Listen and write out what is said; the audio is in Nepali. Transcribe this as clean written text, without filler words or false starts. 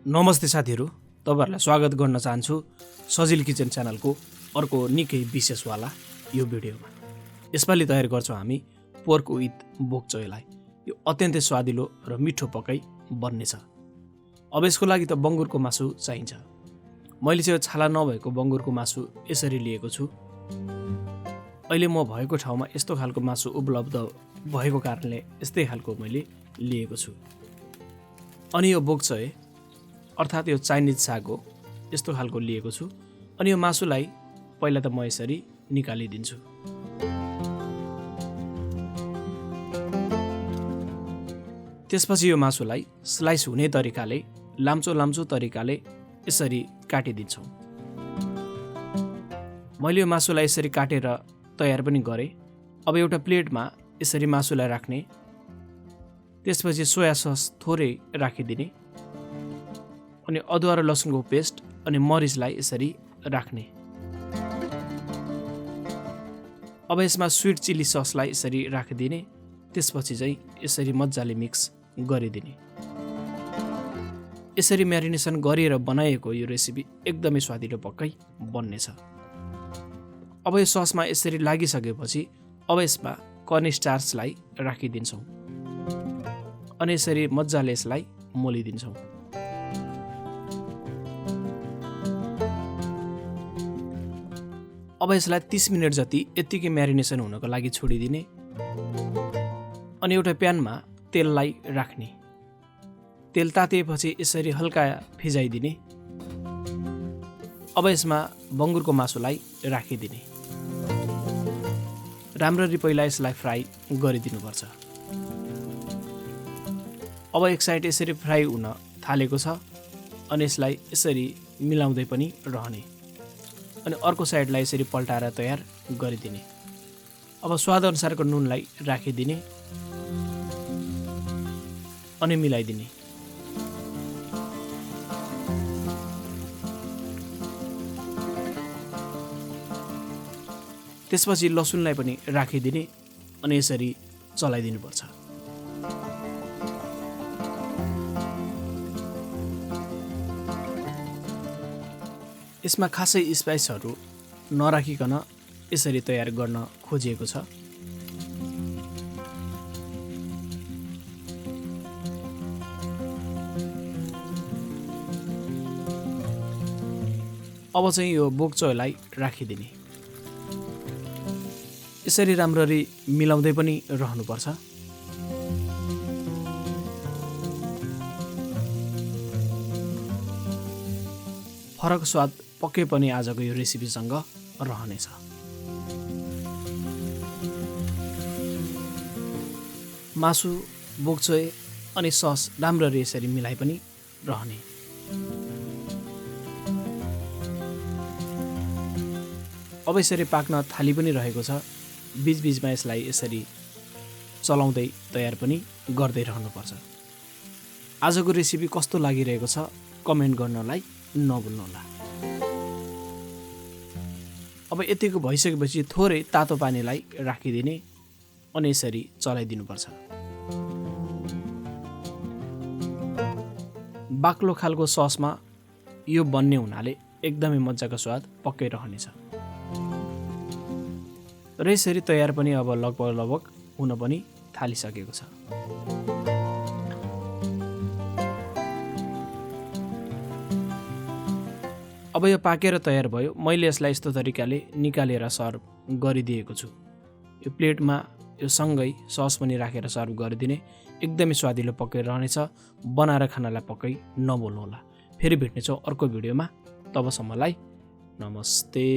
नमस्ते साथीहरू, तपाईहरुलाई स्वागत गर्न चाहन्छु सजिलो किचन च्यानलको अर्को निकै विशेषवाला यो भिडियोमा। यसपालि तयार गर्छौं हामी पोर्क विथ बोक चोयलाई। यो अत्यन्तै स्वादिलो र मिठो पकाइ बन्नेछ। अब यसको लागि त बङ्गुरको मासु चाहिन्छ। मैले चाहिँ छाला नभएको बङ्गुरको मासु यसरी लिएको छु। अहिले म भएको ठाउँमा यस्तो खालको मासु उपलब्ध भएको कारणले यस्तै खालको मैले लिएको छु। अनि यो बोक चोय अर्थात् यो चाइनिज साग हो, यस्तो खालको लिएको छु। अनि यो मासुलाई पहिला त म यसरी निकालिदिन्छु। त्यसपछि यो मासुलाई स्लाइस हुने तरिकाले लाम्चो तरिकाले यसरी काटिदिन्छौँ। मैले यो मासुलाई यसरी काटेर तयार पनि गरेँ। अब एउटा प्लेटमा यसरी मासुलाई राख्ने, त्यसपछि सोया सस थोरै राखिदिने, अनि अदुवा र लसुनको पेस्ट अनि मरिचलाई यसरी राख्ने। अब यसमा स्वीट चिली ससलाई यसरी राखिदिने, त्यसपछि चाहिँ यसरी मजाले मिक्स गरिदिने। यसरी म्यारिनेसन गरेर बनाएको यो रेसिपी एकदमै स्वादिलो पक्कै बन्नेछ। अब यो ससमा यसरी लागिसकेपछि अब यसमा कर्न स्टार्चलाई राखिदिन्छौँ अनि यसरी मजाले यसलाई मोलिदिन्छौँ। अब यसलाई 30 मिनेट जति यत्तिकै म्यारिनेसन हुनको लागि छोडिदिने अनि एउटा प्यानमा तेललाई राख्ने। तेल तातिएपछि यसरी हल्का फिजाइदिने। अब यसमा बङ्गुरको मासुलाई राखिदिने। राम्ररी पहिला यसलाई फ्राई गरिदिनुपर्छ। अब एक साइड यसरी फ्राई हुन थालेको छ अनि यसलाई यसरी मिलाउँदै पनि रहने अनि अर्को साइडलाई यसरी पल्टाएर तयार गरिदिने। अब स्वाद अनुसारको नुनलाई राखिदिने अनि मिलाइदिने। त्यसपछि लसुनलाई पनि राखिदिने अनि यसरी चलाइदिनुपर्छ। यसमा खासै स्पाइसहरू नराखिकन यसरी तयार गर्न खोजिएको छ। अब चाहिँ यो बोक चोयलाई राखिदिने। यसरी राम्ररी मिलाउँदै पनि रहनुपर्छ। फरक स्वाद पक्कै पनि आजको यो रेसिपीसँग रहनेछ। मासु, बोक चोय अनि सस राम्ररी यसरी मिलाइ पनि रहने। अब यसरी पाक्न थाली पनि रहेको छ। बीचबीचमा यसलाई यसरी चलाउँदै तयार पनि गर्दै रहनुपर्छ। आजको रेसिपी कस्तो लागिरहेको छ कमेन्ट गर्नलाई नभुल्नुहोला। अब यतिको भइसकेपछि थोरै तातो पानीलाई राखिदिने अनि यसरी चलाइदिनुपर्छ। बाक्लो खालको ससमा यो बन्ने हुनाले एकदमै मजाको स्वाद पक्कै रहनेछ। र यसरी तयार पनि अब लगभग हुन पनि थालिसकेको छ। अब यो पाकेर तयार भयो। मैले यसलाई यस्तो तरिकाले निकालेर सर्भ गरिदिएको छु। यो प्लेटमा यो सँगै सस पनि राखेर सर्भ गरिदिने। एकदमै स्वादिलो पक्कै रहनेछ। बनाएर खानलाई पक्कै नभुल्नुहोला। फेरि भेट्नेछौँ अर्को भिडियोमा। तबसम्मलाई नमस्ते।